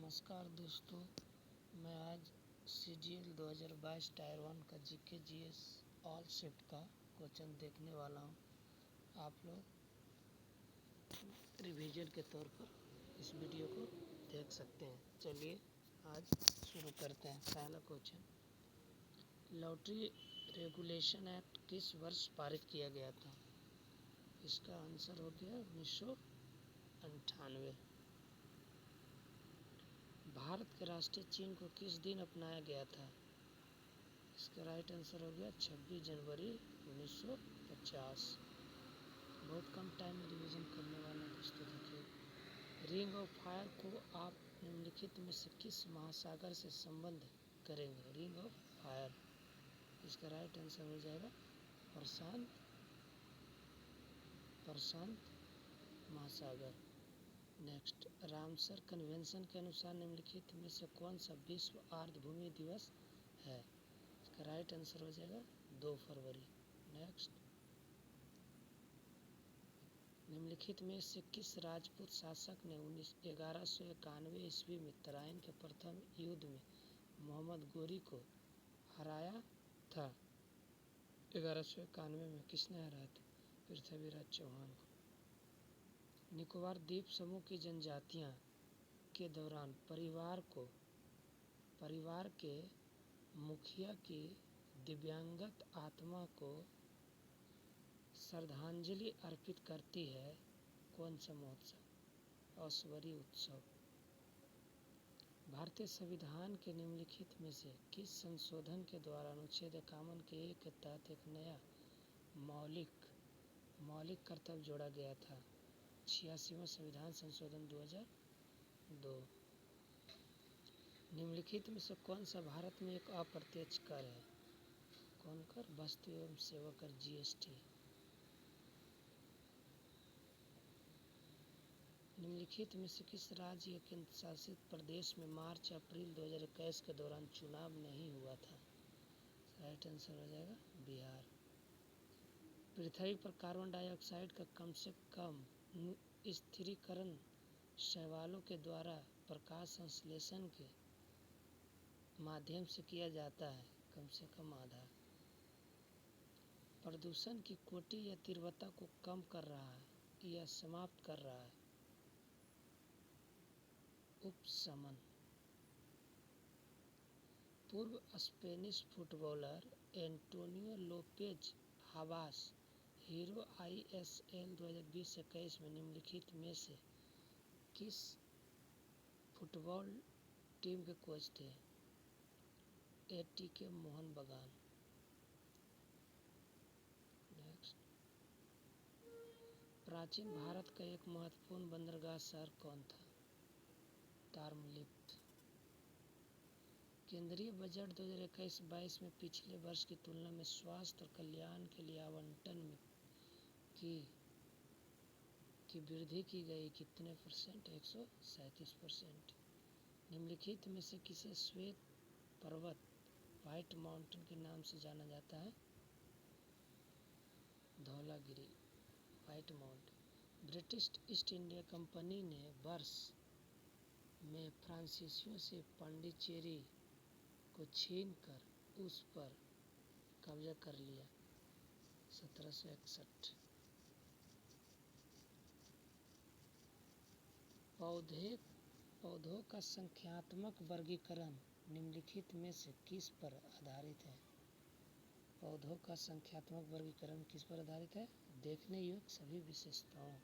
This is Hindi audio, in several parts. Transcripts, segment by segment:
नमस्कार दोस्तों, मैं आज CGL 2022 टायर 1 का GK GS ऑल शिफ्ट का क्वेश्चन देखने वाला हूं। आप लोग रिवीजन के तौर पर इस वीडियो को देख सकते हैं। चलिए आज शुरू करते हैं। पहला क्वेश्चन, लॉटरी रेगुलेशन एक्ट किस वर्ष पारित किया गया था? इसका आंसर हो गया 1998। भारत के राष्ट्रीय चिन्ह को किस दिन अपनाया गया था? इसका राइट आंसर हो गया 26 जनवरी 1950। बहुत कम टाइम में रिवीजन करने वाला दोस्तों देखिए। रिंग ऑफ फायर को आप निम्नलिखित में से किस महासागर से संबंध करेंगे? रिंग ऑफ फायर, इसका राइट आंसर हो जाएगा प्रशांत महासागर। नेक्स्ट, रामसर कन्वेंशन के अनुसार निम्नलिखित में से कौन सा विश्व आर्द्रभूमि दिवस है? इसका राइट आंसर हो जाएगा 2 फरवरी। नेक्स्ट, निम्नलिखित में से किस राजपूत शासक ने 1191 ईस्वी में तराइन के प्रथम युद्ध में मोहम्मद गोरी को हराया था? 1191 में किसने हराया था? पृथ्वीराज चौहान को। निकोबार द्वीप समूह की जनजातियां के दौरान परिवार के मुखिया की दिव्यांगत आत्मा को श्रद्धांजलि अर्पित करती है। कौन सा महोत्सव? औसवरी उत्सव। भारतीय संविधान के निम्नलिखित में से किस संशोधन के द्वारा अनुच्छेद 51 के एक के तहत एक नया मौलिक कर्तव्य जोड़ा गया था? 86वां संविधान संशोधन 2002। निम्नलिखित में से कौन सा भारत में एक अप्रत्यक्ष कर है? कौन कर? वस्तु एवं सेवा कर, GST। निम्नलिखित में से किस राज्य या केंद्र शासित प्रदेश में मार्च अप्रैल 2021 के दौरान चुनाव नहीं हुआ था? राइट आंसर हो जाएगा बिहार। पृथ्वी पर कार्बन डाइऑक्साइड का कम से कम स्थिरीकरण शैवालों के द्वारा प्रकाश संश्लेषण के माध्यम से किया जाता है, कम से कम आधा। प्रदूषण की कोटि या तीव्रता को कम कर रहा है या समाप्त कर रहा है? उपशमन। पूर्व Spanish footballer Antonio Lopez Habas Hero ISL 2020-21 में निम्नलिखित में से किस फुटबॉल टीम के कोच थे? ATK मोहन बगान। नेक्स्ट, प्राचीन भारत का एक महत्वपूर्ण बंदरगाह शहर कौन था? तारमलिप्त। केंद्रीय बजट 2021-22 में पिछले वर्ष की तुलना में स्वास्थ्य और कल्याण के लिए आवंटन में की वृद्धि की गई कितने %? 137%। निम्नलिखित में से किसे श्वेत पर्वत व्हाइट माउंटेन के नाम से जाना जाता है? Dhaulagiri, white mountain. British east India company ने वर्ष में फ्रांसीसियों से पांडिचेरी को छीनकर उस पर कब्जा कर लिया। 1761। पौधों का संख्यात्मक वर्गीकरण निम्नलिखित में से किस पर आधारित है? पौधों का संख्यात्मक वर्गीकरण किस पर आधारित है? देखने योग्य सभी विशेषताओं।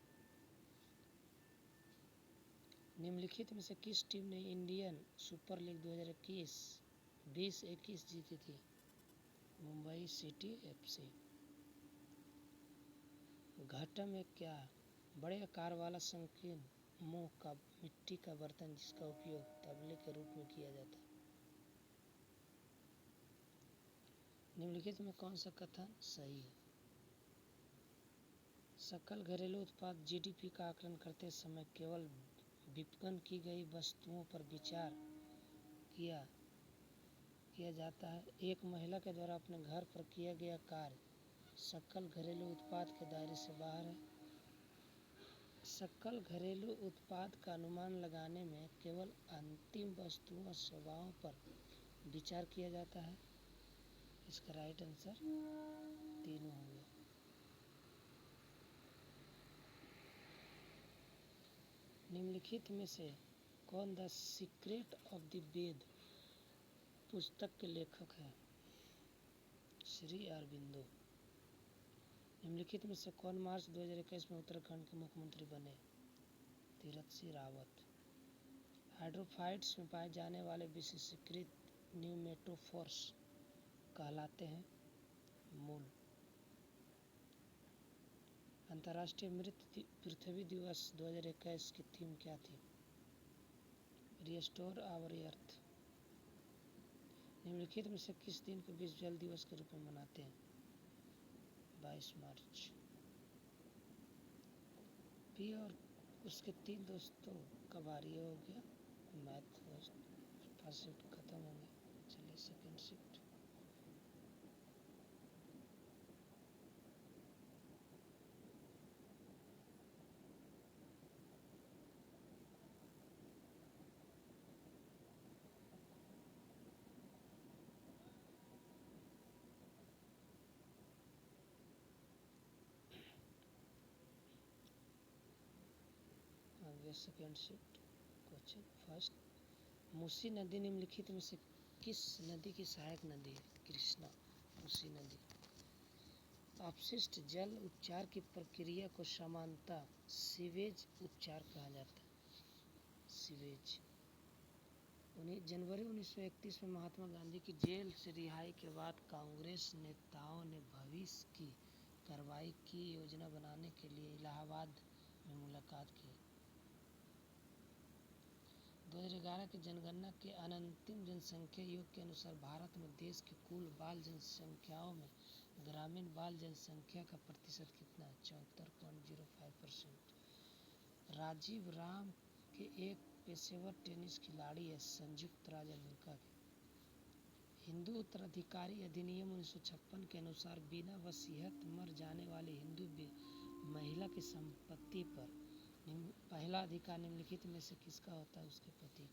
निम्नलिखित में से किस टीम ने इंडियन सुपर लीग 2021 जीती थी? Mumbai city FC। घटम एक क्या? बड़े आकार वाला संकीर्ण मुंह का मिट्टी का बर्तन जिसका उपयोग तबले के रूप में किया जाता है। निम्नलिखित में कौन सा कथन सही है? सकल घरेलू उत्पाद GDP का आकलन करते समय केवल विपणन की गई वस्तुओं पर विचार किया जाता है। एक महिला के द्वारा अपने घर पर किया गया कार्य सकल घरेलू उत्पाद के दायरे से बाहर है। सकल घरेलू उत्पाद का अनुमान लगाने में केवल अंतिम वस्तुओं और सेवाओं पर विचार किया जाता है। इसका राइट आंसर तीनों हो गया। निम्नलिखित में से कौन द सीक्रेट ऑफ द वेद पुस्तक के लेखक हैं? श्री अरबिंदो। निम्नलिखित में से कौन मार्च 2021 में उत्तराखंड के मुख्यमंत्री बने? तीरथ सिंह रावत। हाइड्रोफाइट्स में पाए जाने वाले विशेषीकृत न्यूमेटोफोर्स कहलाते हैं मूल। अंतर्राष्ट्रीय मृत पृथ्वी दिवस 2021 की थीम क्या थी? Restore our earth. निम्नलिखित में से किस दिन को विश्व जल दिवस के रूप में मनाते हैं? 22 मार्च। पी और उसके 3 दोस्तों का बारी हो गया। मैथ फर्स्ट शिफ्ट खत्म हो गया। चलिए second shift. Second shift question first. Musi नदी निम्नलिखित में से किस नदी की सहायक नदी है? कृष्णा। मूसी नदी। अपशिष्ट जल उपचार की प्रक्रिया को सामान्यतः सीवेज उपचार कहा जाता है। सीवेज। जनवरी 1931 में महात्मा गांधी की जेल से रिहाई के बाद कांग्रेस नेताओं ने भविष्य की कार्रवाई की योजना बनाने के लिए इलाहाबाद में मुलाकात की। 2011 की जनगणना के अंतिम जनसंख्या योग के अनुसार भारत में देश की कुल बाल जनसंख्याओं में ग्रामीण बाल जनसंख्या का प्रतिशत कितना है? 74.05%। राजीव राम के एक पेशेवर टेनिस खिलाड़ी है संयुक्त राज्य अमेरिका के। हिंदू उत्तराधिकारी अधिनियम 1956 के अनुसार बिना वसीयत मर जाने वाली हिंदू महिला की संपत्ति पर पहला अधिकार निम्नलिखित में से किसका होता है? उसके पति।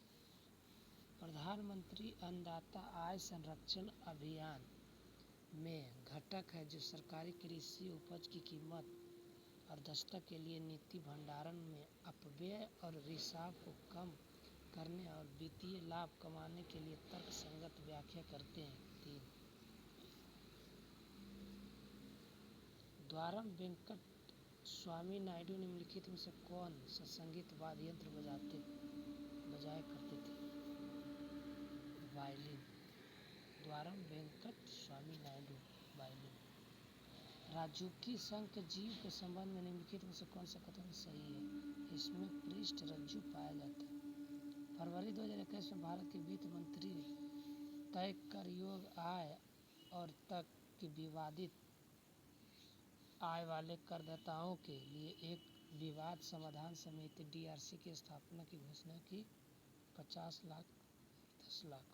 प्रधानमंत्री अन्नदाता आय संरक्षण अभियान में घटक है जो सरकारी कृषि उपज की कीमत और दक्षता के लिए नीति भंडारण में अपव्यय और रिसाव को कम करने और वित्तीय लाभ कमाने के लिए तर्कसंगत व्याख्या करते हैं। 3 द्वारम वेंकट स्वामी नायडू निम्नलिखित में से कौन सा संगीत वाद्य यंत्र बजाया करते थे? वायलिन। द्वारम वेंकट स्वामी नायडू वायलिन। राजुकी संघ जीव के संबंध में निम्नलिखित में से कौन सा कथन सही है? इसमें पृष्ठ रज्जु पाया जाता है। फरवरी 2021 में भारत के वित्त मंत्री तय कर योग्य आय और तक की विवादित आय वाले करदाताओं के लिए एक विवाद समाधान समिति DRC की स्थापना की घोषणा की। 50 लाख 10 लाख।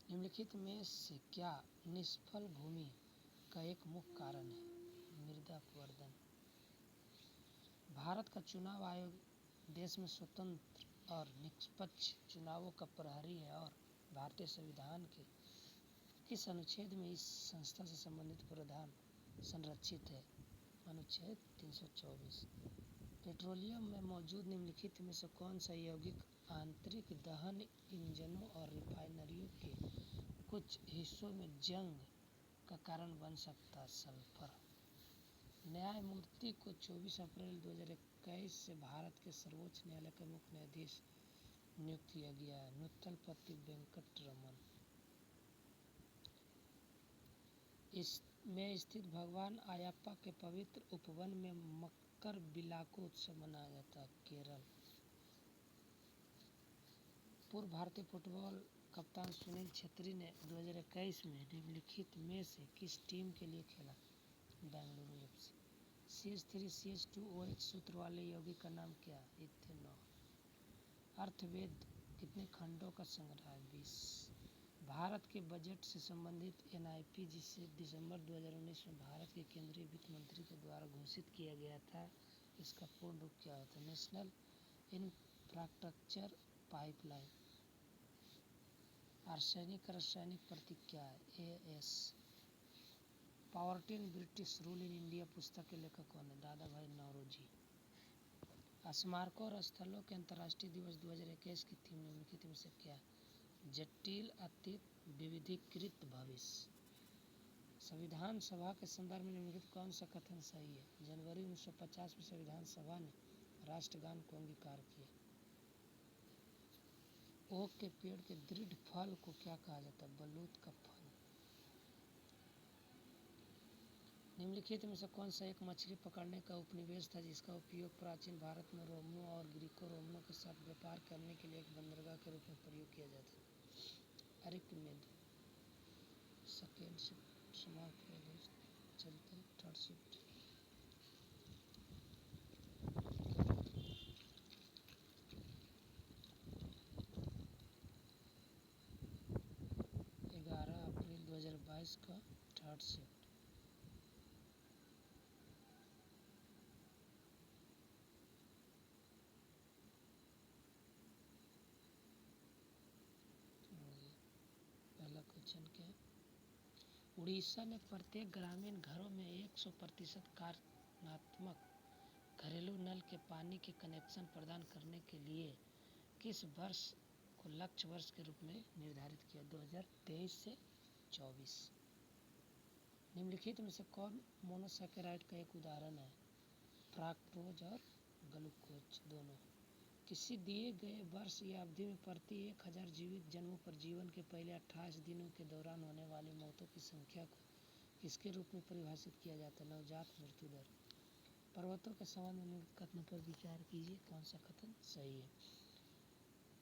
निम्नलिखित में से क्या निष्फल भूमि का एक मुख्य कारण है? मृदा अपवर्तन। भारत का चुनाव आयोग देश में स्वतंत्र और निष्पक्ष चुनावों का प्रहरी है और भारतीय संविधान के किस अनुच्छेद में इस संस्था से संबंधित प्रावधान संरक्षित है? अनुच्छेद 324। पेट्रोलियम में मौजूद निम्नलिखित में से कौन सा यौगिक आंतरिक दहन इंजनों और रिफाइनरियों के कुछ हिस्सों में जंग का कारण बन सकता है? सल्फर। न्यायमूर्ति को 24 अप्रैल 2021 से भारत के सर्वोच्च न्यायालय का मुख्य न्यायाधीश नियुक्त किया गया है। नुत्तलपति वेंकटरमन। में स्थित भगवान अयप्पा के पवित्र उपवन में मकर बिलाको उत्सव मनाया जाता है। केरल। पूर्व भारतीय फुटबॉल कप्तान सुनील छेत्री ने 2021 में निम्नलिखित में से किस टीम के लिए खेला? बेंगलुरु FC। CH3CH2OH सूत्र वाले यौगिक का नाम क्या? इथेनॉल। अर्थवेद कितने खंडों का संग्रह है? 20। भारत के बजट से संबंधित NIP जिसे दिसंबर 2019 में भारत के केंद्रीय वित्त मंत्री के द्वारा घोषित किया गया था इसका पूर्ण रूप क्या होता है? National infrastructure pipeline. आर्सेनिक रासायनिक प्रतीक क्या है? AS। Poverty and British rule in India पुस्तक के लेखक कौन है? दादा भाई नौरोजी। स्मारकों और स्थलों के अंतर्राष्ट्रीय दिवस 2021 की थीम निम्नलिखित में से क्या है? जटिल अतीत विविधीकृत भविष्य। संविधान सभा के संदर्भ में निम्नलिखित कौन सा कथन सही है? जनवरी 1950 में संविधान सभा ने राष्ट्रगान को अंगीकार किया। ओक के पेड़ के दृढ़ फल को क्या कहा जाता है? बलूत का फल। निम्नलिखित में से कौन सा एक मछली पकड़ने का उपनिवेश था जिसका उपयोग प्राचीन भारत में रोमनों और ग्रीको रोमनों के साथ व्यापार करने के लिए एक बंदरगाह के रूप में प्रयोग किया जाता था? अरिकमेद। सेकेंड शिफ्ट समाप्त किया दोस्त, चलते हैं थर्ड शिफ्ट। अप्रैल 2022 का थर्ड शिफ्ट। पहला क्वेश्चन क्या है? उड़ीसा ने प्रत्येक ग्रामीण घरों में 100% कारणात्मक घरेलू नल के पानी के कनेक्शन प्रदान करने के लिए किस वर्ष को लक्ष्य वर्ष के रूप में निर्धारित किया? 2023 से 24। निम्नलिखित में से कौन मोनोसैकेराइड का एक उदाहरण है? फ्रक्टोज और ग्लूकोज दोनों। किसी दिए गए वर्ष या अवधि में प्रति 1000 जीवित जन्मों पर जीवन के पहले 28 दिनों के दौरान होने वाली मौतों की संख्या को किसके रूप में परिभाषित किया जाता है? नवजात मृत्यु दर। पर्वतों के संबंध में निम्नलिखित कथनों पर विचार कीजिए, कौन सा कथन सही है?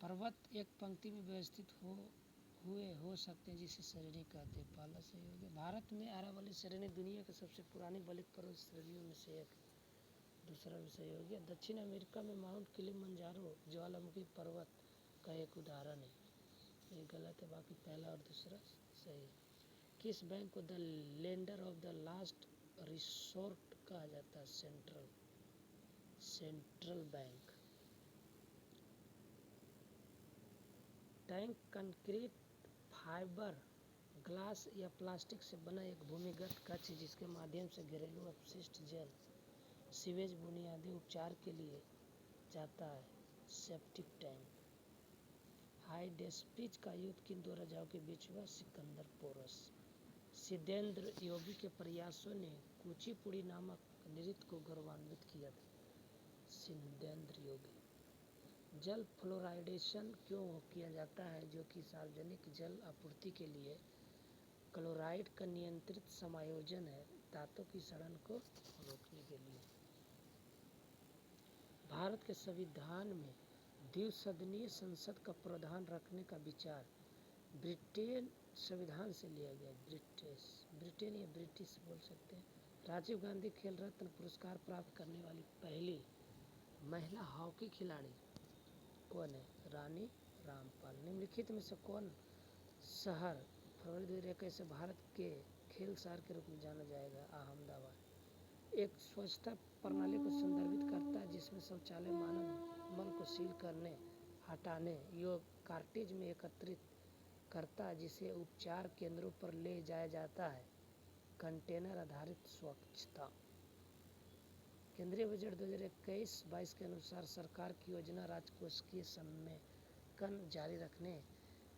पर्वत एक पंक्ति में व्यवस्थित हो सकते हैं जिसे श्रेणी कहते हैं। पहला सही हो गया। भारत में अरावली श्रेणी दुनिया की सबसे पुरानी बलित पर्वत श्रेणियों में से एक। दूसरा भी सही हो गया। दक्षिण अमेरिका में माउंट किलिमंजारो ज्वालामुखी पर्वत का एक उदाहरण है। ये गलत है, बाकी पहला और दूसरा सही है। किस बैंक को the lender of the last resort कहा जाता है? Central bank. Tank concrete, fibre, glass या प्लास्टिक से बना एक भूमिगत कक्ष जिसके माध्यम से घरेलू अपशिष्ट जल सीवेज बुनियादी उपचार के लिए जाता है। Septic tank. हाई डेस्पिच का युद्ध किन दो राजाओं के बीच हुआ? सिकंदर पोरस। सिद्धेंद्र योगी के प्रयासों ने कुचिपुड़ी नामक नृत्य को गौरवान्वित किया था। सिद्धेंद्र योगी। जल फ्लोराइडेशन क्यों किया जाता है? जो कि सार्वजनिक जल आपूर्ति के लिए क्लोराइड का नियंत्रित समायोजन है, धातु की सड़न को रोकने के लिए। भारत के संविधान में द्विसदनीय संसद का प्रावधान रखने का विचार ब्रिटेन संविधान से लिया गया। ब्रिटेन या ब्रिटिश बोल सकते हैं। राजीव गांधी खेल रत्न पुरस्कार प्राप्त करने वाली पहली महिला हॉकी खिलाड़ी कौन है? रानी रामपाल। निम्नलिखित में से कौन शहर फरवरी 2021 से भारत के खेल शहर के रूप में जाना जाएगा? अहमदाबाद। एक स्वच्छता प्रणाली को संदर्भित करता है जिसमें शौचालय मानव मल को सील करने, हटाने योग्य कार्टेज में एकत्रित करता है जिसे उपचार केंद्रों पर ले जाया जाता है। कंटेनर आधारित स्वच्छता। केंद्रीय बजट 2021-22 के अनुसार सरकार की योजना राजकोषीय समेकन जारी रखने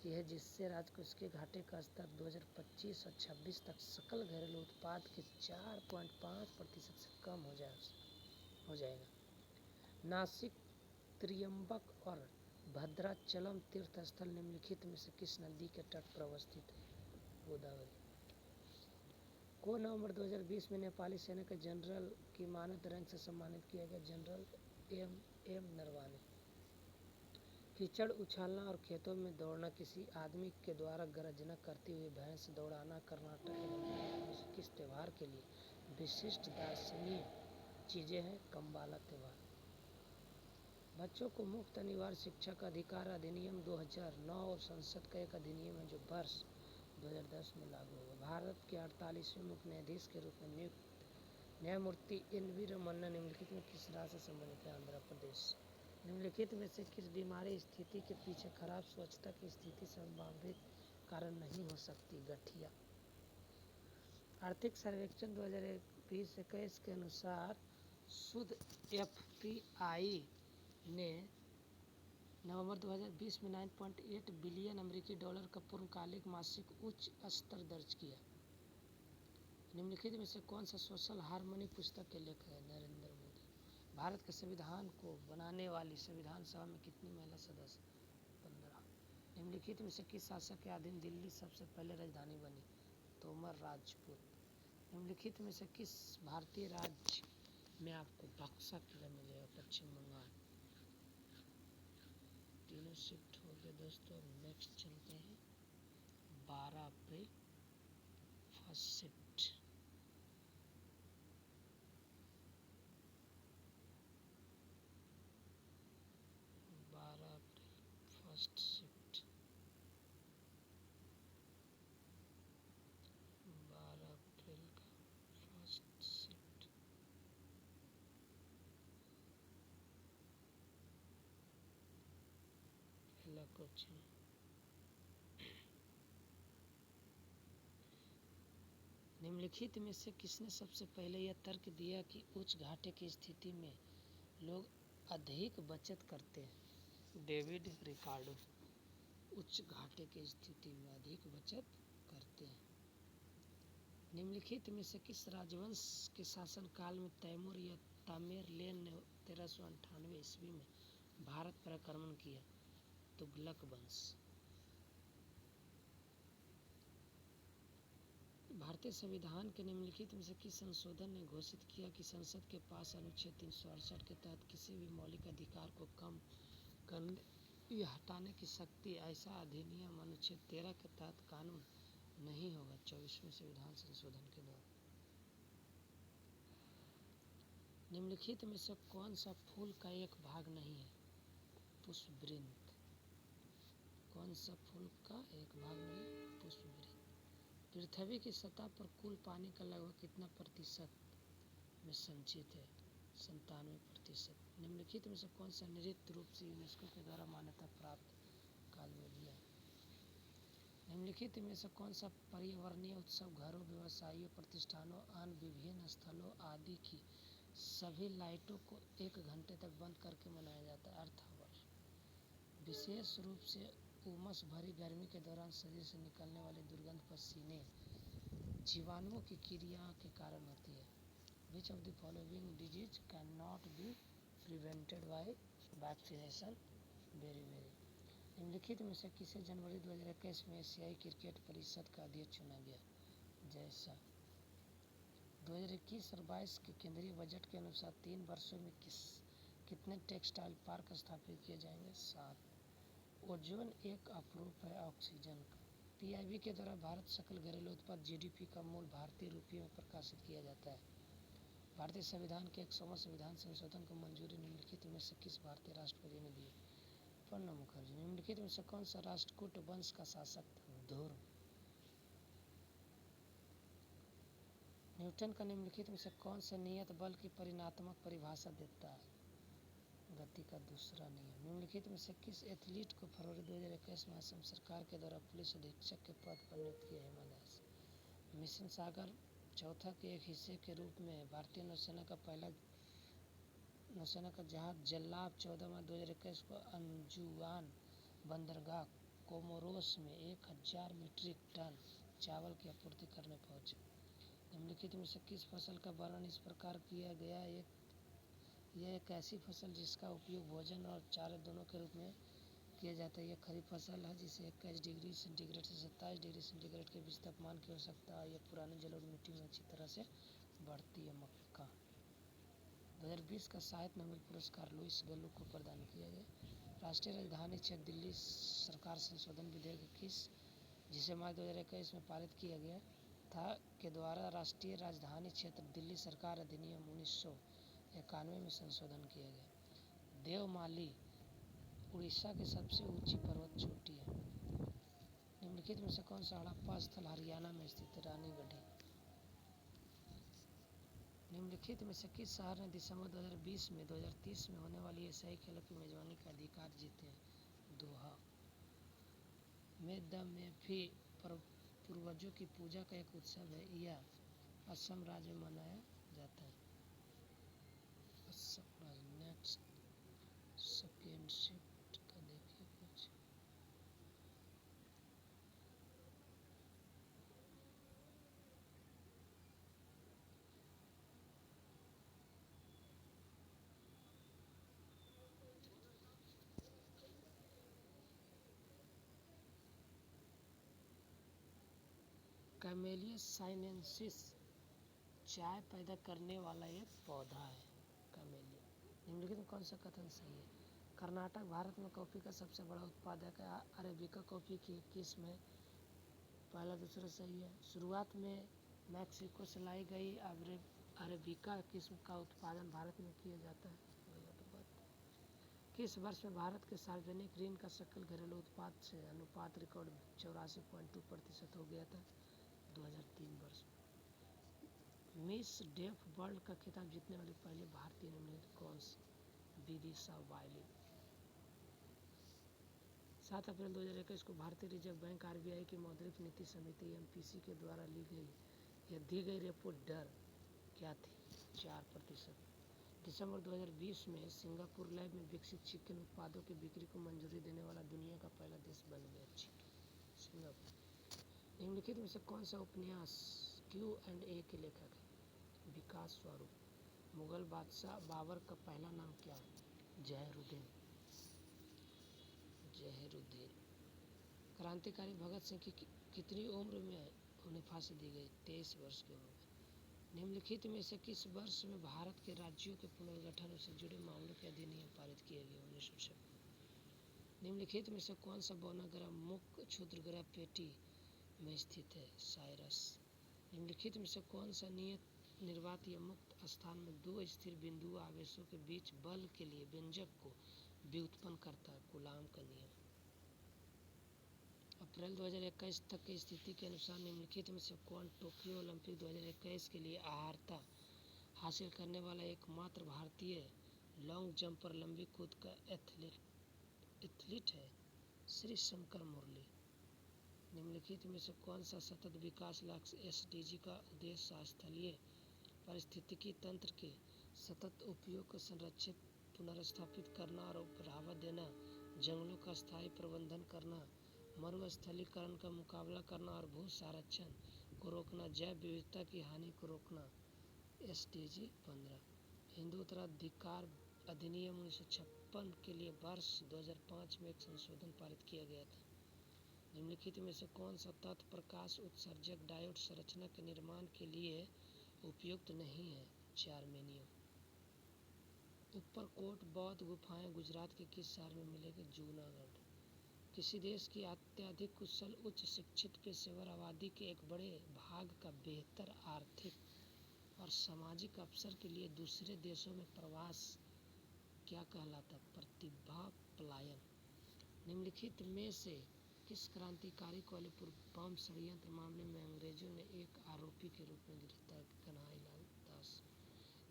की है जिससे राजकोषीय घाटे का स्तर 2025 और 26 तक सकल घरेलू उत्पाद के 4.5% से कम हो जाएगा। नासिक, त्रियंबक और भद्राचलम तीर्थ स्थल निम्नलिखित में से किस नदी के तट पर अवस्थित है? गोदावरी। को नवंबर 2020 में नेपाली सेना के जनरल की मानद रैंक से सम्मानित किया गया? General M Naravane. कीचड़ उछालना और खेतों में दौड़ना किसी आदमी के द्वारा गर्जना करती हुई भैंस दौड़ाना कर्नाटक के किस त्यौहार के लिए विशिष्ट दर्शनीय चीजें हैं? कम्बाला त्यौहार। बच्चों को मुफ्त अनिवार्य शिक्षा का अधिकार अधिनियम 2009 और संसद का एक अधिनियम है जो वर्ष 2010 में लागू हुआ। भारत के 48वें मुख्य न्यायाधीश के रूप में नियुक्त न्यायमूर्ति NV रमन्ना निम्नलिखित में किस राज्य से संबंधित है? आंध्र प्रदेश। निम्नलिखित में से किस बीमारी स्थिति के पीछे खराब स्वच्छता की स्थिति संभावित कारण नहीं हो सकती? गठिया। आर्थिक सर्वेक्षण 2020-21 के अनुसार शुद्ध FPI ने नवंबर 2020 में 9.8 बिलियन अमेरिकी डॉलर का पूर्णकालिक मासिक उच्च स्तर दर्ज किया। निम्नलिखित में से कौन सा सोशल हार्मनी पुस्तक के लेखक है? नरेंद्र मोदी। भारत के संविधान को बनाने वाली संविधान सभा में कितनी महिला सदस्य? 15। निम्नलिखित में से किस शासक के अधीन दिल्ली सबसे पहले राजधानी बनी? तोमर राजपूत। निम्नलिखित में से किस भारतीय राज्य में आपको बक्सा किला मिलेगा? पश्चिम बंगाल। तीनों शिफ्ट हो गए दोस्तों। नेक्स्ट चलते हैं 12 April first shift. 12 April first shift. 12 अप्रैल का फर्स्ट शिफ्ट। पहला क्वेश्चन, निम्नलिखित में से किसने सबसे पहले यह तर्क दिया कि उच्च घाटे की स्थिति में लोग अधिक बचत करते हैं? David Ricardo. उच्च घाटे की स्थिति में अधिक बचत करते हैं। निम्नलिखित में से किस राजवंश के शासनकाल में तैमूर या तामेरलेन ने 1398 ईस्वी में भारत पर आक्रमण किया? तुगलक वंश। भारतीय संविधान के निम्नलिखित में से किस संशोधन ने घोषित किया कि संसद के पास अनुच्छेद 368 के तहत किसी भी मौलिक अधिकार को कम करने या हटाने की शक्ति? ऐसा अधिनियम अनुच्छेद 13 के तहत कानून नहीं होगा 24वें संविधान संशोधन के द्वारा। निम्नलिखित में से कौन सा फूल का एक भाग नहीं है? पुष्पवृंत। कौन सा फूल का एक भाग नहीं है? पुष्पवृंत। पृथ्वी की सतह पर कुल पानी का लगभग कितना प्रतिशत में संचित है? 97%। निम्नलिखित में से कौन सा नृत्य रूप से यूनेस्को के द्वारा मान्यता प्राप्त? कालबेलिया। निम्नलिखित में से कौन सा पर्यावरणीय उत्सव घरों, व्यवसायियों, प्रतिष्ठानों, अन्य विभिन्न स्थलों आदि की सभी लाइटों को 1 घंटे तक बंद करके मनाया जाता है? अर्थ आवर। विशेष रूप से उमस भरी गर्मी के दौरान शरीर से निकलने वाली दुर्गंध पसीने जीवाणुओं की क्रिया के कारण होती है। Which of the following disease can not be prevented by vaccination? Very. निम्नलिखित में से किसे जनवरी 2021 में एशियाई क्रिकेट परिषद का अध्यक्ष चुना गया? जय शाह। 2021 और 22 के केंद्रीय बजट के अनुसार 3 वर्षों में कितने टेक्सटाइल पार्क स्थापित किए जाएंगे? 7। ओजोन एक अपरूप है ऑक्सीजन का। PIB के द्वारा भारत सकल घरेलू उत्पाद GDP का मूल भारतीय रुपये में प्रकाशित किया जाता है। भारतीय संविधान के 100वां संविधान संशोधन को मंजूरी निम्नलिखित में से किस भारतीय राष्ट्रपति ने दी? प्रणब मुखर्जी। निम्नलिखित में से कौन सा राष्ट्रकूट वंश का शासक था? धुर्व। न्यूटन का निम्नलिखित में से कौन सा नियत बल की परिमाणात्मक परिभाषा देता है? गति का दूसरा नियम। निम्नलिखित में से किस एथलीट को फरवरी 2021 में असम सरकार के द्वारा पुलिस अधीक्षक के पद पर नियुक्त किया? हिमादास। मिशन सागर चौथा के एक हिस्से के रूप में भारतीय नौसेना का जहाज जल्लाब 14 मार्च 2021 को अंजुआन बंदरगाह कोमोरोस में 1000 मीट्रिक टन चावल की आपूर्ति करने पहुंचे। निम्नलिखित में से किस फसल का वर्णन इस प्रकार किया गया? यह एक ऐसी फसल जिसका उपयोग भोजन और चारे दोनों के रूप में किया जाता है। यह खरीफ फसल है जिसे 21 डिग्री सेंटीग्रेड से 27 डिग्री सेंटीग्रेड के बीच तापमान की आवश्यकता है। यह पुराने जल और मिट्टी में अच्छी तरह से बढ़ती है। मक्का। 2020 का साहित्य नोबेल पुरस्कार लुइस गल्लू को प्रदान किया गया। राष्ट्रीय राजधानी क्षेत्र दिल्ली सरकार संशोधन विधेयक 21 जिसे मार्च 2021 में पारित किया गया था के द्वारा राष्ट्रीय राजधानी क्षेत्र दिल्ली सरकार अधिनियम 1991 में संशोधन किया गया। देवमाली उड़ीसा की सबसे ऊंची पर्वत चोटी है। निम्नलिखित में से कौन सा हड़प्पा स्थल हरियाणा में स्थित है? रानीगढ़ी। निम्नलिखित में से किस शहर ने दिसंबर 2020 में 2030 में होने वाली एशियाई खेलों की मेजबानी का अधिकार जीते हैं? दोहा। में द मेफी पूर्वजों की पूजा का एक उत्सव है। यह असम राज्य में मनाया जाता है। असम राज्य। नेक्स्ट सेकेंड शिफ्ट का देखिए कुछ। कैमेलिया साइनेंसिस चाय पैदा करने वाला एक पौधा है। कैमेलिया। निम्नलिखित में कौन सा कथन सही है? कर्नाटक भारत में कॉफ़ी का सबसे बड़ा उत्पादक है। अरेबिका कॉफ़ी की किस्म है। पहला दूसरा सही है। शुरुआत में मैक्सिको से लाई गई अरेबिका किस्म का उत्पादन भारत में किया जाता है। किस वर्ष में भारत के सार्वजनिक ऋण का सकल घरेलू उत्पाद से अनुपात रिकॉर्ड 84.2% हो गया था? 2003 वर्ष में। मिस डेफ वर्ल्ड का खिताब जीतने वाली पहली भारतीय निम्नलिखित कौन सी? विदिशा वाइली। 7 अप्रैल 2021 को भारतीय रिजर्व बैंक आरबीआई की मौद्रिक नीति समिति एमपीसी के द्वारा ली गई या दी गई रेपो दर क्या थी? 4%। दिसंबर 2020 में सिंगापुर लैब में विकसित चिकन उत्पादों की बिक्री को मंजूरी देने वाला दुनिया का पहला देश बन गया सिंगापुर। निम्नलिखित में से कौन सा उपन्यास Q&A के लेखक है? विकास स्वरूप। मुगल बादशाह बाबर का पहला नाम क्या है? जहरुद्दीन। क्रांतिकारी भगत सिंह की कितनी उम्र में उन्हें फांसी दी गई? 23 वर्ष की उम्र में। निम्नलिखित में से किस वर्ष में भारत के राज्यों के पुनर्गठन से जुड़े मामलों के अधिनियम पारित किए गए? 1956। निम्नलिखित में से कौन सा बौनाग्रह मुख्य क्षुद्रग्रह पेटी में स्थित है? साइरस। निम्नलिखित में से कौन सा नियत निर्वात या मुक्त स्थान में दो स्थिर बिंदु आवेशों के बीच बल के लिए व्यंजक को व्युत्पन्न करता है? कूलाम का नियम। अप्रैल 2021 तक की स्थिति के अनुसार निम्नलिखित में से कौन टोक्यो ओलंपिक 2021 के लिए अर्हता हासिल करने वाला एकमात्र भारतीय लॉन्ग जंपर लंबी कूद का एथलीट है? श्री शंकर मुरली। निम्नलिखित में से कौन सा सतत विकास लक्ष्य एसडीजी का उद्देश्य स्थलीय पारिस्थितिकी तंत्र के सतत उपयोग को संरक्षित पुनर्स्थापित करना और बढ़ावा देना, जंगलों का स्थायी प्रबंधन करना, मरुस्थलीकरण का मुकाबला करना और भू संरक्षण को रोकना, जैव विविधता की हानि को रोकना? एसडीजी 15। हिंदू उत्तराधिकार अधिनियम 1956 के लिए वर्ष 2005 में एक संशोधन पारित किया गया था। निम्नलिखित में से कौन सा तत्व प्रकाश उत्सर्जक डायोड संरचना के निर्माण के लिए उपयुक्त नहीं है? जार्मेनियम। ऊपरकोट बौद्ध गुफाएं गुजरात के किस शहर में मिलेगी? जूनागढ़। किसी देश की अत्यधिक कुशल उच्च शिक्षित पेशेवर आबादी के एक बड़े भाग का बेहतर आर्थिक और सामाजिक अवसर के लिए दूसरे देशों में प्रवास क्या कहलाता? प्रतिभा पलायन। निम्नलिखित में से किस क्रांतिकारी को अलीपुर बम षड्यंत्र मामले में अंग्रेजों ने एक आरोपी के रूप में गिरफ्तार किया? कन्हैयालाल दास।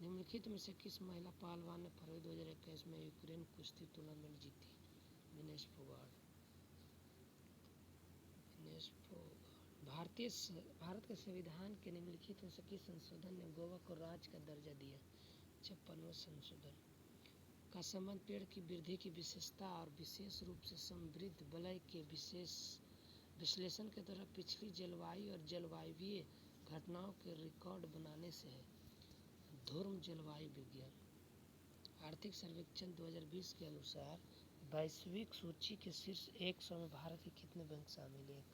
निम्नलिखित में से किस महिला पहलवान ने फरवरी 2021 में यूक्रेन कुश्ती टूर्नामेंट जीती? विनेश फोगाट। भारत के संविधान के निम्नलिखित में से किस संशोधन ने गोवा को राज्य का दर्जा दिया? 56वां संशोधन। का संबंध पेड़ की वृद्धि की विशेषता और विशेष रूप से समृद्ध वलय के विश्लेषण के द्वारा पिछली जलवायु और जलवायवीय घटनाओं के रिकॉर्ड बनाने से है? धूर्म जलवायु विज्ञान। आर्थिक सर्वेक्षण 2020 के अनुसार वैश्विक सूची के शीर्ष 100 में भारत के कितने बैंक शामिल हैं?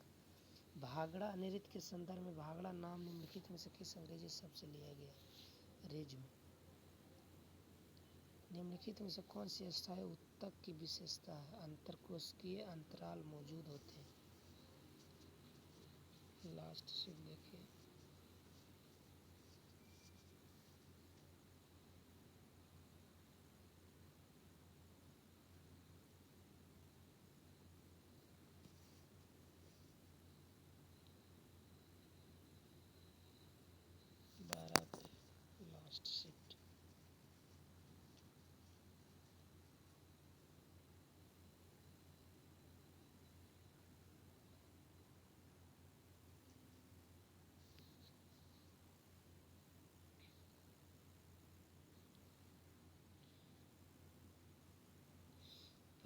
भागड़ा नृत्य के संदर्भ में भागड़ा नाम निम्नलिखित में से किस अंग्रेजी शब्द से लिया गया? रिज्म। निम्नलिखित में से कौन सी स्थायी ऊतक की विशेषता है? अंतरकोशिकीय अंतराल मौजूद होते हैं। लास्ट शीट देखिए। लास्ट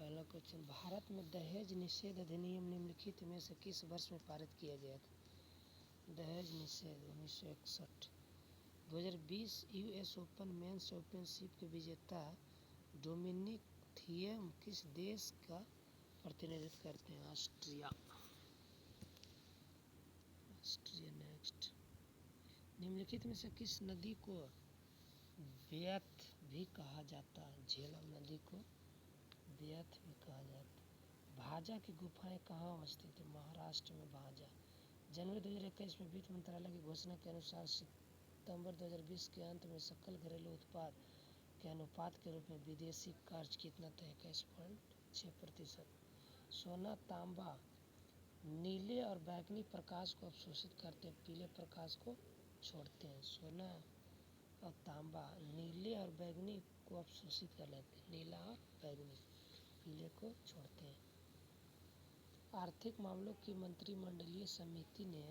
पहला क्वेश्चन, भारत में दहेज निषेध अधिनियम निम्नलिखित में से किस वर्ष में पारित किया गया था? दहेज निषेध 1961। 2020 यूएस ओपन मेंस चैंपियनशिप के विजेता डोमिनिक थिएम किस देश का प्रतिनिधित्व करते हैं? ऑस्ट्रिया। नेक्स्ट, निम्नलिखित में से किस नदी को व्यथ भी कहा जाता है? झेलम नदी को व्यथ भी कहा जाता है। भाजा की गुफाएं कहाँ अवस्थित है? महाराष्ट्र में भाजा। जनवरी 2021 में वित्त मंत्रालय की घोषणा के अनुसार सितंबर 2020 के अंत में सकल घरेलू उत्पाद के अनुपात के रूप में विदेशी कर्ज कितना था? 21.6%। सोना तांबा नीले और बैंगनी प्रकाश को अवशोषित करते हैं, पीले प्रकाश को छोड़ते हैं। सोना और तांबा नीले और बैंगनी को अवशोषित कर लेते हैं, नीला और बैंगनी, पीले को छोड़ते हैं। आर्थिक मामलों की मंत्रिमंडलीय समिति ने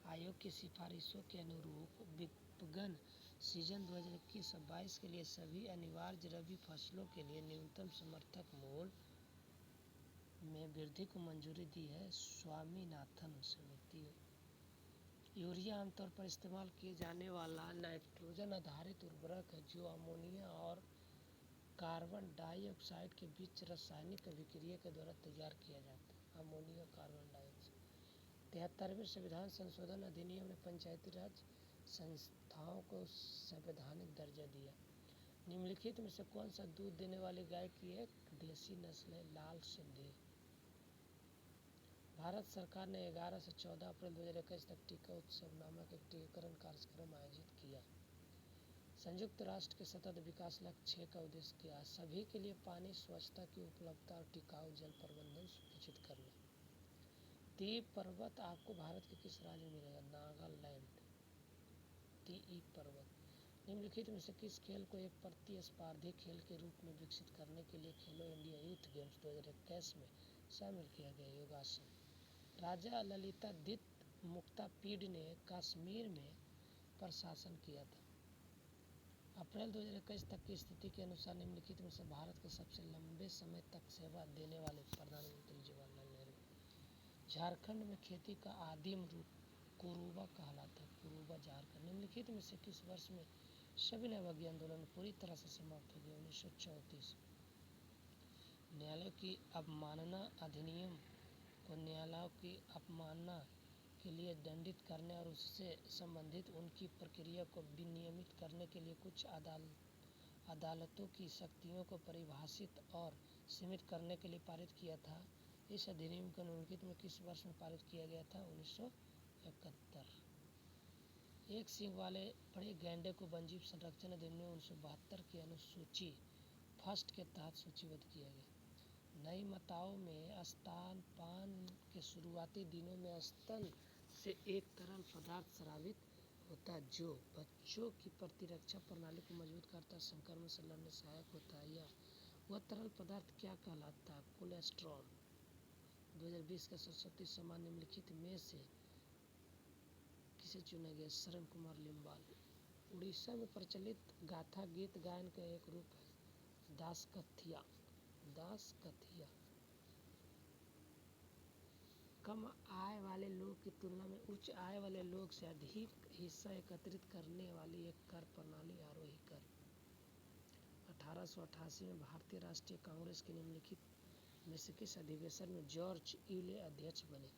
आयोग की सिफारिशों के अनुरूप विपणन सीजन 2021-22 के लिए सभी अनिवार्य रबी फसलों के लिए न्यूनतम समर्थन मूल्य में वृद्धि को मंजूरी दी है। स्वामीनाथन समिति। यूरिया आमतौर पर इस्तेमाल किए जाने वाला नाइट्रोजन आधारित उर्वरक है जो अमोनिया और कार्बन डाइऑक्साइड के बीच रासायनिक अभिक्रिया के द्वारा तैयार किया जाता है। Ammonia carbon dioxide. 73वें संविधान संशोधन अधिनियम ने पंचायती राज संस्थाओं को संवैधानिक दर्जा दिया। निम्नलिखित में से कौन सा दूध देने वाली गाय की एक देसी नस्ल है? लाल सिंधी। भारत सरकार ने 11 से 14 अप्रैल 2021 तक टीका उत्सव नामक एक टीकाकरण कार्यक्रम आयोजित किया। संयुक्त राष्ट्र के सतत विकास लक्ष्य 6 का उद्देश्य क्या है? सभी के लिए पानी, स्वच्छता की उपलब्धता और टिकाऊ जल प्रबंधन सुनिश्चित करना। ती पर्वत आपको भारत के किस राज्य में मिलेगा? नागालैंड। ती पर्वत। निम्नलिखित में से किस खेल को एक प्रतिस्पर्धी खेल के रूप में विकसित करने के लिए खेलो इंडिया यूथ गेम्स 2021 में शामिल किया गया? योगासन। राजा ललितादित्य मुक्तापीड ने कश्मीर में प्रशासन किया था। अप्रैल 2021 तक की स्थिति के अनुसार निम्नलिखित में से भारत के सबसे लंबे समय तक सेवा देने वाले प्रधानमंत्री जवाहरलाल नेहरू। झारखंड में खेती का आदिम रूप कुरुबा कहलाता है। कुरुबा झारखंड। निम्नलिखित में से किस वर्ष में सविनय अवज्ञा आंदोलन पूरी तरह से समाप्त हो गया? 1934। न्यायालयों की अवमानना अधिनियम को न्यायालयों की अवमानना के लिए दंडित करने और उससे संबंधित उनकी प्रक्रिया को विनियमित करने के लिए कुछ अदालतों की शक्तियों को परिभाषित और सीमित करने के लिए पारित किया था। इस अधिनियम को निम्नलिखित में किस वर्ष में पारित किया गया था? 1971। एक सींग वाले बड़े गैंडे को वन्यजीव संरक्षण अधिनियम 1972 की अनुसूची फर्स्ट के तहत सूचीबद्ध किया गया। नई माताओं में स्तनपान के शुरुआती दिनों में स्तन से एक तरल पदार्थ स्रावित होता है जो बच्चों की प्रतिरक्षा प्रणाली को मजबूत करता है, संक्रमण से लड़ने सहायक होता है। यह वह तरल पदार्थ क्या कहलाता है? कोलेस्ट्रॉल। 2020 का सरस्वती सम्मान निम्नलिखित में से किसे चुना गया? शरण कुमार लिम्बाल। उड़ीसा में प्रचलित गाथा गीत गायन का एक रूप है दासकथिया। दासकथिया। कम आय वाले लोग की तुलना में उच्च आय वाले लोग से अधिक हिस्सा एकत्रित करने वाली एक कर प्रणाली आरोही कर। 1888 में भारतीय राष्ट्रीय कांग्रेस के निम्नलिखित में से किस अधिवेशन में जॉर्ज यूले अध्यक्ष बने?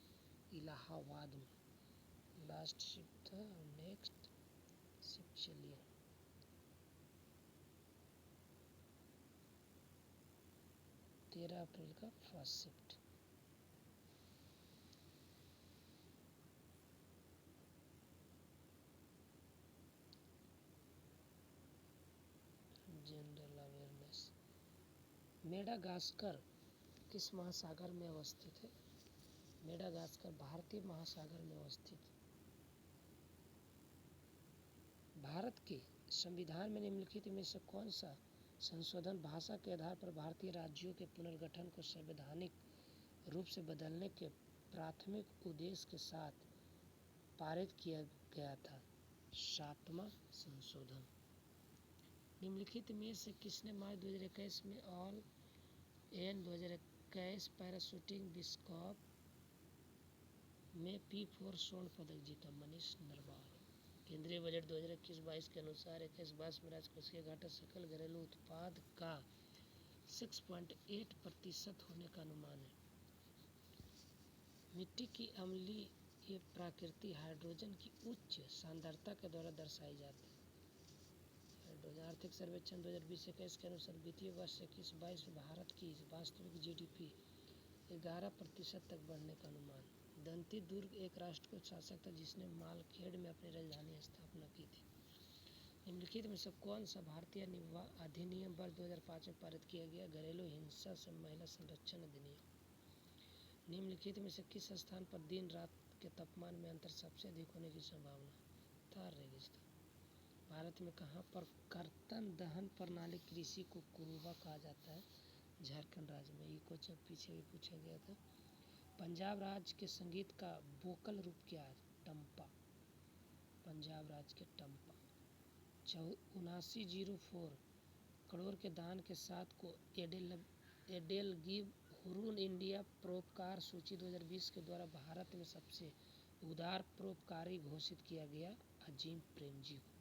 इलाहाबाद में। लास्ट शिफ्ट था, नेक्स्ट शिफ्ट चलिए। 13 अप्रैल का first shift. General awareness. Madagascar किस महासागर में अवस्थित है? मेडागास्कर भारतीय महासागर में अवस्थित। भारत के संविधान में निम्नलिखित में से कौन सा संशोधन भाषा के आधार पर भारतीय राज्यों के पुनर्गठन को संवैधानिक रूप से बदलने के प्राथमिक उद्देश्य के साथ पारित किया गया था? 7वां संशोधन। निम्नलिखित में से किसने मार्च 2021 में ऑल एन 2021 पैराशूटिंग विश्व कप में P4 स्वर्ण पदक जीता मनीष नरवाल। केंद्रीय बजट 2021-22 के अनुसार 21-22 में राजकोषीय घाटा सकल घरेलू उत्पाद का 6.8% होने का अनुमान है। मिट्टी की अम्लीय प्रकृति हाइड्रोजन की उच्च सांद्रता के द्वारा दर्शाई जाती है। हाइड्रोजन आर्थिक सर्वेक्षण 2020-21 के अनुसार वित्तीय वर्ष 21-22 में भारत की वास्तविक GDP 11% तक बढ़ने का अनुमान। दंती दुर्ग एक राष्ट्रकूट शासक था जिसने मालखेड़ में अपनी राजधानी स्थापना की थी। निम्नलिखित में से कौन सा भारतीय अधिनियम वर्ष 2005 में पारित किया गया? घरेलू हिंसा से महिला संरक्षण अधिनियम। निम्नलिखित में से किस स्थान पर दिन रात के तापमान में अंतर सबसे अधिक होने की संभावना? थार रेगिस्तान। भारत में कहाँ पर कर्तन दहन प्रणाली कृषि को कुरुबा कहा जाता है? झारखंड राज्य में। ये क्वेश्चन पीछे भी पूछा गया था। पंजाब राज्य के संगीत का वोकल रूप क्या है? टम्पा। पंजाब राज्य के टम्पा। 7904 करोड़ के दान के साथ को एडेलगिव हुरून इंडिया परोपकार सूची 2020 के द्वारा भारत में सबसे उदार परोपकारी घोषित किया गया अजीम प्रेमजी को।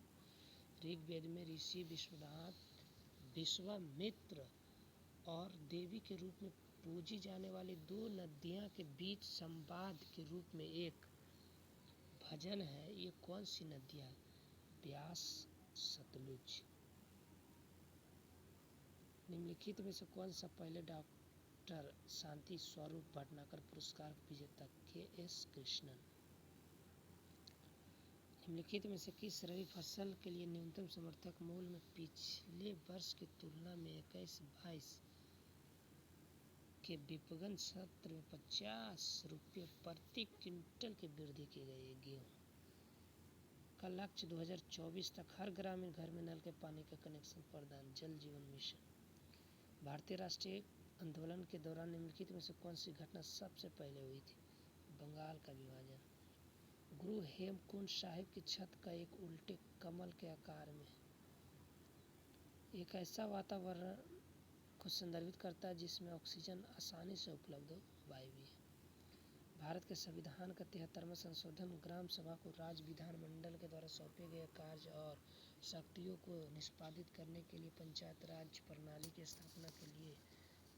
ऋग्वेद में ऋषि विश्वामित्र और देवी के रूप में पूजी जाने वाली दो नदियां के बीच संवाद के रूप में एक भजन है। ये कौन सी नदियां? ब्यास, सतलुज। निम्नलिखित में से कौन सा पहले डॉक्टर शांति स्वरूप भटनागर पुरस्कार विजेता? KS कृष्णन। निम्नलिखित में से किस रबी फसल के लिए न्यूनतम समर्थन मूल्य में पिछले वर्ष की तुलना में 21-22 के विपणन सत्र में 50 रुपये प्रति क्विंटल की वृद्धि की गई है? गेहूँ का लक्ष्य 2024 तक हर ग्रामीण घर में नल के पानी का कनेक्शन प्रदान। जल जीवन मिशन। भारतीय राष्ट्रीय आंदोलन के दौरान निम्नलिखित में से कौन सी घटना सबसे पहले हुई थी? बंगाल का विभाजन। गुरु हेमकुंड साहिब की छत का एक उल्टे कमल के आकार में एक ऐसा वातावरण को संदर्भित करता है जिसमें ऑक्सीजन आसानी से उपलब्ध हो, वायवीय। भारत के संविधान का 73वां संशोधन ग्राम सभा को राज्य विधानमंडल के द्वारा सौंपे गए कार्य और शक्तियों को निष्पादित करने के लिए पंचायत राज प्रणाली की स्थापना के लिए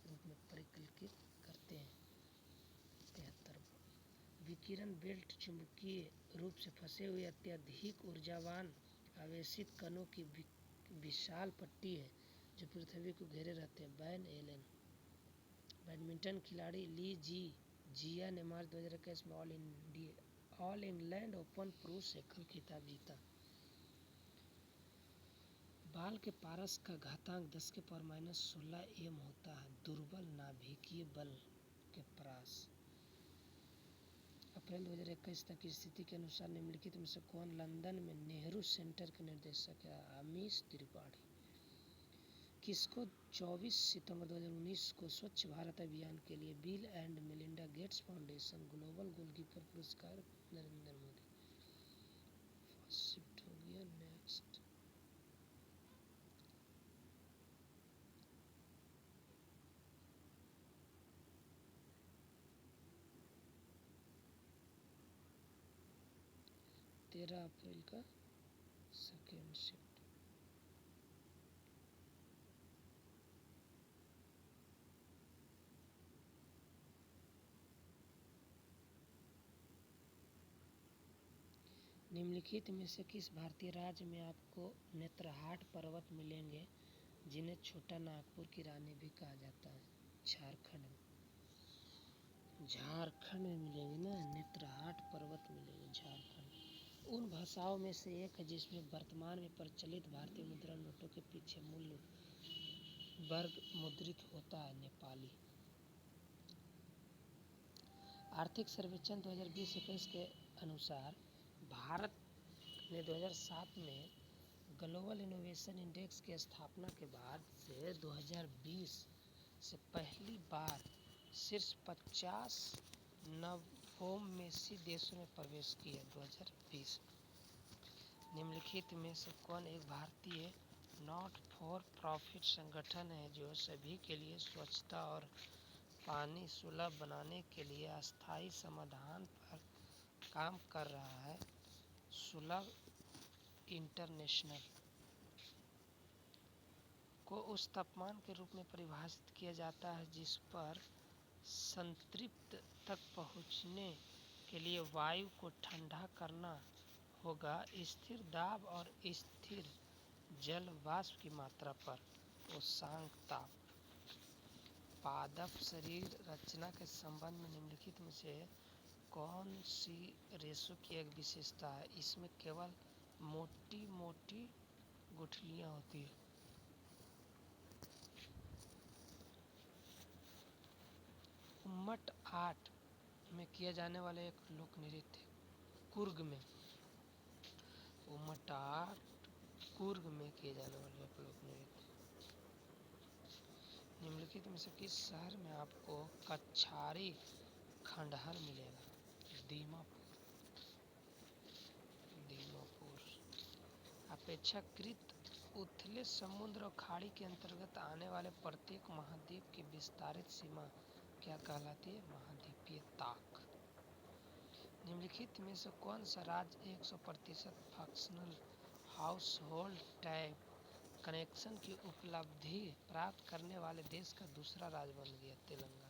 रूप में परिकल्पित करते हैं। 73वां विकिरण बेल्ट चुंबकीय रूप से फंसे हुए अत्यधिक ऊर्जावान आवेशित कणों की विशाल पट्टी है जो पृथ्वी को घेरे रहते हैं। Van Allen. बैडमिंटन खिलाड़ी ली जिया ने मार्च 2021 में ऑल इंग्लैंड ओपन पुरुष एकल खिताब जीता। बाल के पारस का घातांक 10⁻16 m होता है। दुर्बल नाभिकीय बल के पारस। अप्रैल 2021 तक की स्थिति के अनुसार निम्नलिखित में से कौन लंदन में नेहरू सेंटर के निर्देशक है? अमीश त्रिपाठी। किसको 24 सितंबर 2019 को स्वच्छ भारत अभियान के लिए bill and Melinda Gates foundation global goalkeeper पुरस्कार? नरेंद्र मोदी। फर्स्ट शिफ्ट हो गया। नेक्स्ट अप्रैल का सेकेंड शिफ्ट। निम्नलिखित में से किस भारतीय राज्य में आपको नेत्रहाट पर्वत मिलेंगे जिन्हें छोटा नागपुर की रानी भी कहा जाता है? झारखंड में। झारखंड में मिलेंगे ना, नेत्रहाट पर्वत मिलेंगे झारखंड। उन भाषाओं में से एक है जिसमें वर्तमान में प्रचलित भारतीय मुद्रा नोटों के पीछे मूल्य वर्ग मुद्रित होता है? नेपाली। आर्थिक सर्वेक्षण 2020-21 के अनुसार भारत ने 2007 में ग्लोबल इनोवेशन इंडेक्स की स्थापना के बाद से 2020 से पहली बार शीर्ष 50 नवोन्मेषी देशों में प्रवेश किया। 2020 निम्नलिखित में से कौन एक भारतीय नॉट फॉर प्रॉफिट संगठन है जो सभी के लिए स्वच्छता और पानी सुलभ बनाने के लिए अस्थायी समाधान पर काम कर रहा है। सुलभ इंटरनेशनल को उस तापमान के रूप में परिभाषित किया जाता है जिस पर संतृप्त तक पहुंचने के लिए वायु को ठंडा करना होगा। स्थिर दाब और स्थिर जल वाष्प की मात्रा पर उष्मांक ताप। पादप शरीर रचना के संबंध में निम्नलिखित में से कौन सी रेशो की एक विशेषता है? इसमें केवल मोटी मोटी गुठलियां होती है। उम्मट 8 में किया जाने वाला एक लोक नृत्य कुर्ग में उम्मट 8 कुर्ग में किए जाने वाले एक लोक नृत्य। निम्नलिखित में से किस शहर में आपको कच्छारी खंडहर मिलेगा? दीमापुर। अपेक्षाकृत उथले समुद्र और खाड़ी के अंतर्गत आने वाले प्रत्येक महाद्वीप की विस्तारित सीमा क्या कहलाती है? महाद्वीपीय ताक। निम्नलिखित में से कौन सा राज्य 100% functional house hold tap connection की उपलब्धि प्राप्त करने वाले देश का दूसरा राज्य बन गया? तेलंगाना।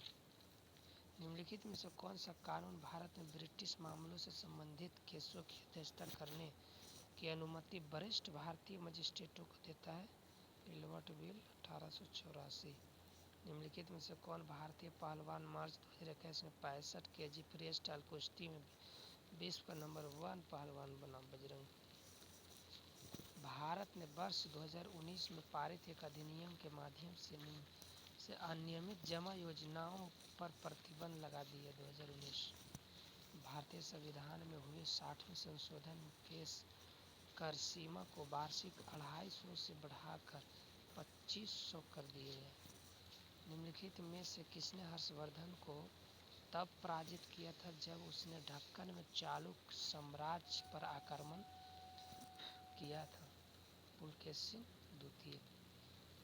निम्नलिखित में से कौन सा कानून भारत में ब्रिटिश मामलों से संबंधित केसों की अध्यक्षता करने की अनुमति वरिष्ठ भारतीय मजिस्ट्रेटों को देता है? Gilbert bill 1884। निम्नलिखित में से कौन भारतीय पहलवान मार्च 2021 में 65 kg फ्री स्टाइल कुश्ती में विश्व का नंबर 1 पहलवान बना? बजरंग। भारत ने वर्ष 2019 में पारित एक अधिनियम के माध्यम से अनियमित जमा योजनाओं पर प्रतिबंध लगा दिया। 2019 भारतीय संविधान में हुए 60वें संशोधन केस कर सीमा को वार्षिक 250 से बढ़ाकर 2500 कर दिए गए। निम्नलिखित में से किसने हर्षवर्धन को तब पराजित किया था जब उसने ढक्कन में चालुक्य साम्राज्य पर आक्रमण किया था? पुलकेशिन द्वितीय।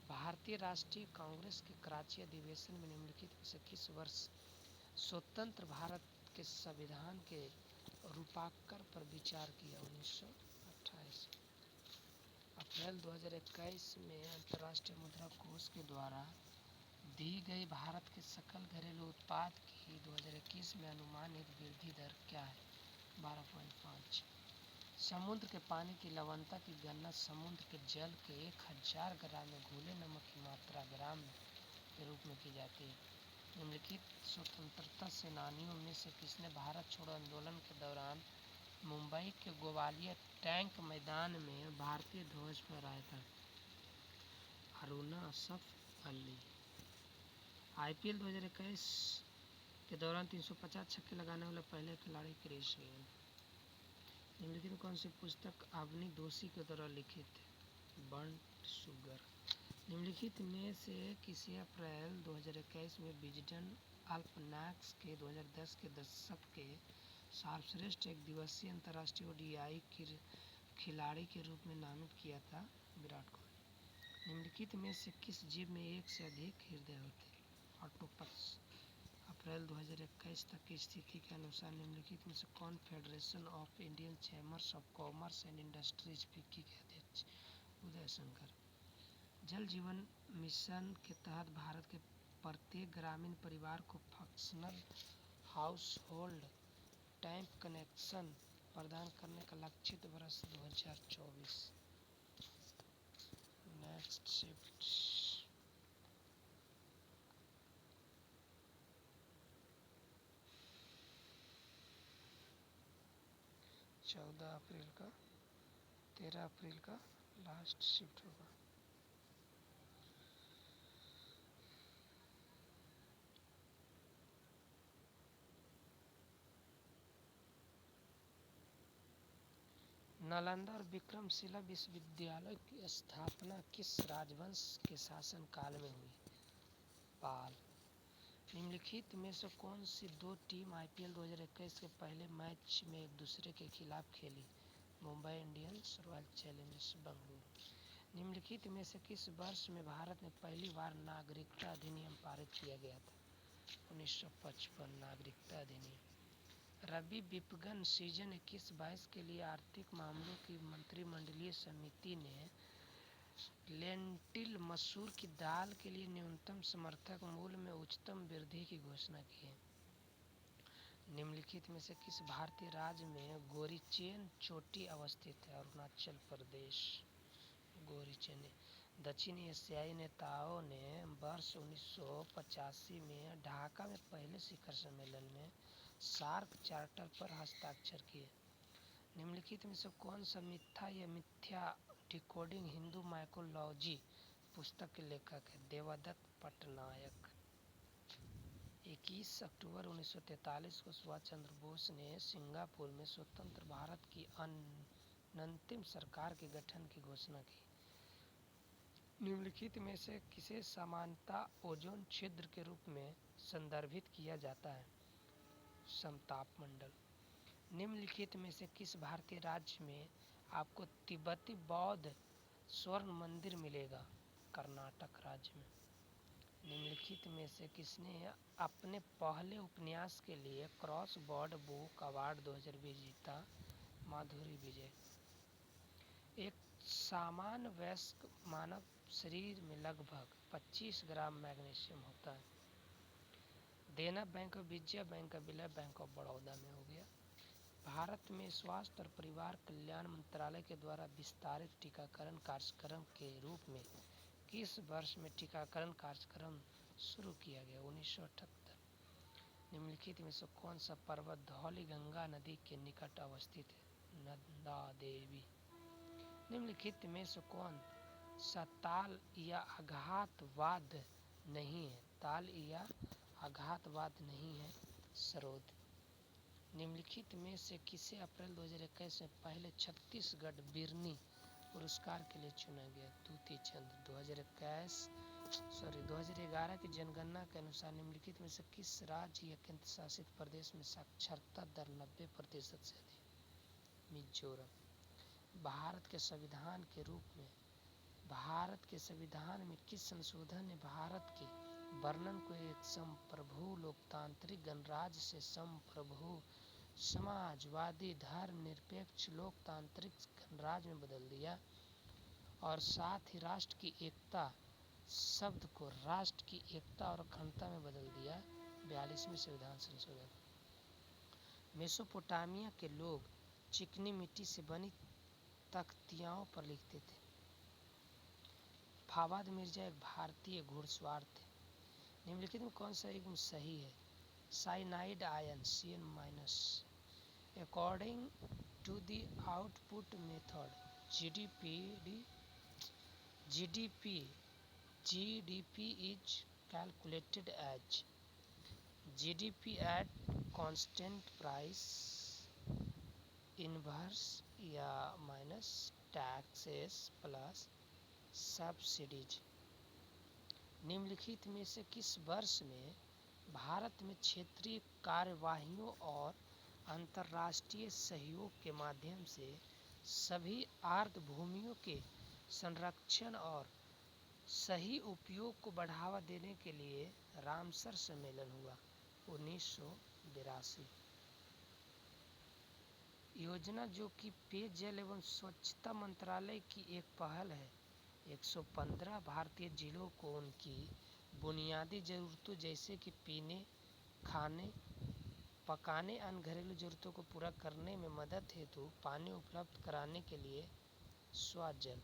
भारतीय राष्ट्रीय कांग्रेस के कराची अधिवेशन में निम्नलिखित में से किस वर्ष स्वतंत्र भारत के संविधान के रूपाकर पर विचार किया? 1928। अप्रैल 2021 में अंतर्राष्ट्रीय मुद्रा कोष के द्वारा दी गई भारत के सकल घरेलू उत्पाद की 2021 में अनुमानित वृद्धि दर क्या है? 12.5। समुद्र के पानी की लवणता की गणना समुद्र के जल के 1000 ग्राम में घुले नमक की मात्रा ग्राम के रूप में की जाती है। निम्नलिखित स्वतंत्रता सेनानियों में से किसने भारत छोड़ो आंदोलन के दौरान मुंबई के ग्वालियर टैंक मैदान में भारतीय ध्वज फहराया था? अरुणा असफ अली। IPL 2021 के दौरान 350 छक्के लगाने वाले पहले खिलाड़ी क्रिस गेल। निम्नलिखित में कौन सी पुस्तक अवनी जोशी के द्वारा लिखित है? Burnt sugar. निम्नलिखित में से किसी अप्रैल 2021 में विजडन अल्पनाक्स के 2010 के दशक के सर्वश्रेष्ठ एक दिवसीय अंतर्राष्ट्रीय ODI खिलाड़ी के रूप में नामित किया था? विराट कोहली। निम्नलिखित में से किस जीव में एक से अधिक हृदय होते हैं? ऑक्टोपस। अप्रैल 2021 तक की स्थिति के अनुसार निम्नलिखित में से कौन federation of Indian chambers of commerce and industries FICCI के अध्यक्ष? उदय शंकर। जल जीवन मिशन के तहत भारत के प्रत्येक ग्रामीण परिवार को functional house hold tap connection प्रदान करने का लक्षित वर्ष 2024। नेक्स्ट शिफ्ट 14 अप्रैल का 13 अप्रैल का लास्ट शिफ्ट होगा। नालंदा और विक्रमशिला विश्वविद्यालय की स्थापना किस राजवंश के शासनकाल में हुई? पाल। निम्नलिखित में से कौन सी दो टीम IPL 2021 के पहले मैच में एक दूसरे के खिलाफ खेली? Mumbai Indians, royal Challengers Bengaluru. निम्नलिखित में से किस वर्ष में भारत में पहली बार नागरिकता अधिनियम पारित किया गया था? 1955 नागरिकता अधिनियम। रबी विपणन सीजन 21-22 के लिए आर्थिक मामलों की मंत्रिमंडलीय समिति ने लेंटिल मसूर की दाल के लिए न्यूनतम समर्थक मूल्य में उच्चतम वृद्धि की घोषणा की है। निम्नलिखित में से किस भारतीय राज्य में गोरीचेन चोटी अवस्थित है? अरुणाचल प्रदेश। गोरीचेन। दक्षिण एशियाई नेताओं ने वर्ष 1985 में ढाका में पहले शिखर सम्मेलन में सार्क चार्टर पर हस्ताक्षर किए। निम्नलिखित में से कौन सा मिथ्या या मिथ्या डिकोडिंग हिंदू माइकोलॉजी पुस्तक के लेखक है? देवदत्त पटनायक। 21 अक्टूबर 1943 को सुभाष चंद्र बोस ने सिंगापुर में स्वतंत्र भारत की अंतिम सरकार के गठन की घोषणा की। निम्नलिखित में से किसे समानता ओजोन छिद्र के रूप में संदर्भित किया जाता है? समतापमंडल। निम्नलिखित में से किस भारतीय राज्य में आपको तिब्बती बौद्ध स्वर्ण मंदिर मिलेगा? कर्नाटक राज्य में। निम्नलिखित में से किसने अपने पहले उपन्यास के लिए क्रॉस वर्ड बुक अवार्ड 2020 जीता? माधुरी विजय। एक सामान्य वयस्क मानव शरीर में लगभग 25 ग्राम मैग्नीशियम होता है। देना bank of Vijaya bank of विलय बैंक ऑफ बड़ौदा में हो गया। भारत में स्वास्थ्य और परिवार कल्याण मंत्रालय के द्वारा विस्तारित टीकाकरण कार्यक्रम के रूप में किस वर्ष में टीकाकरण कार्यक्रम शुरू किया गया? 1978। निम्नलिखित में से कौन सा पर्वत धौली गंगा नदी के निकट अवस्थित है? नंदा देवी। निम्नलिखित में से कौन सा ताल या आघातवाद नहीं है? ताल या आघातवाद नहीं है। सरोद। निम्नलिखित में से किसे अप्रैल 2021 में पहले छत्तीसगढ़ बिरनी पुरस्कार के लिए चुना गया? दूती चंद। 2011 की जनगणना के अनुसार निम्नलिखित में से किस राज्य या केंद्र शासित प्रदेश में साक्षरता दर 90% से अधिक? मिजोरम। भारत के संविधान के रूप में भारत के संविधान में किस संशोधन ने भारत के वर्णन को एक संप्रभु लोकतांत्रिक गणराज्य से संप्रभु समाजवादी धर्मनिरपेक्ष लोकतांत्रिक गणराज्य में बदल दिया और साथ ही राष्ट्र की एकता शब्द को राष्ट्र की एकता और अखंडता में बदल दिया? 42वें संविधान संशोधन। मेसोपोटामिया के लोग चिकनी मिट्टी से बनी तख्तियों पर लिखते थे। फवाद मिर्जा एक भारतीय घुड़सवार थे। निम्नलिखित में कौन सा युग्म सही है? Cyanide ion Cn-। According to the output method, GDP is calculated as GDP at constant price inverse या माइनस टैक्सेस प्लस सब्सिडीज। निम्नलिखित में से किस वर्ष में भारत में क्षेत्रीय कार्यवाहियों और अंतर्राष्ट्रीय सहयोग के माध्यम से सभी आर्द्र भूमियों के संरक्षण और सही उपयोग को बढ़ावा देने के लिए रामसर सम्मेलन हुआ? 1982। योजना जो कि पेयजल एवं स्वच्छता मंत्रालय की एक पहल है, 115 भारतीय जिलों को उनकी बुनियादी जरूरतों जैसे कि पीने, खाने, पकाने, अन्य घरेलू जरूरतों को पूरा करने में मदद हेतु पानी उपलब्ध कराने के लिए स्वजल।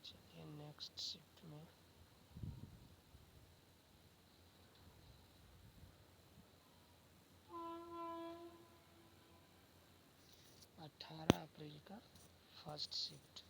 चलिए नेक्स्ट शिफ्ट में 18 अप्रैल का फर्स्ट शिफ्ट।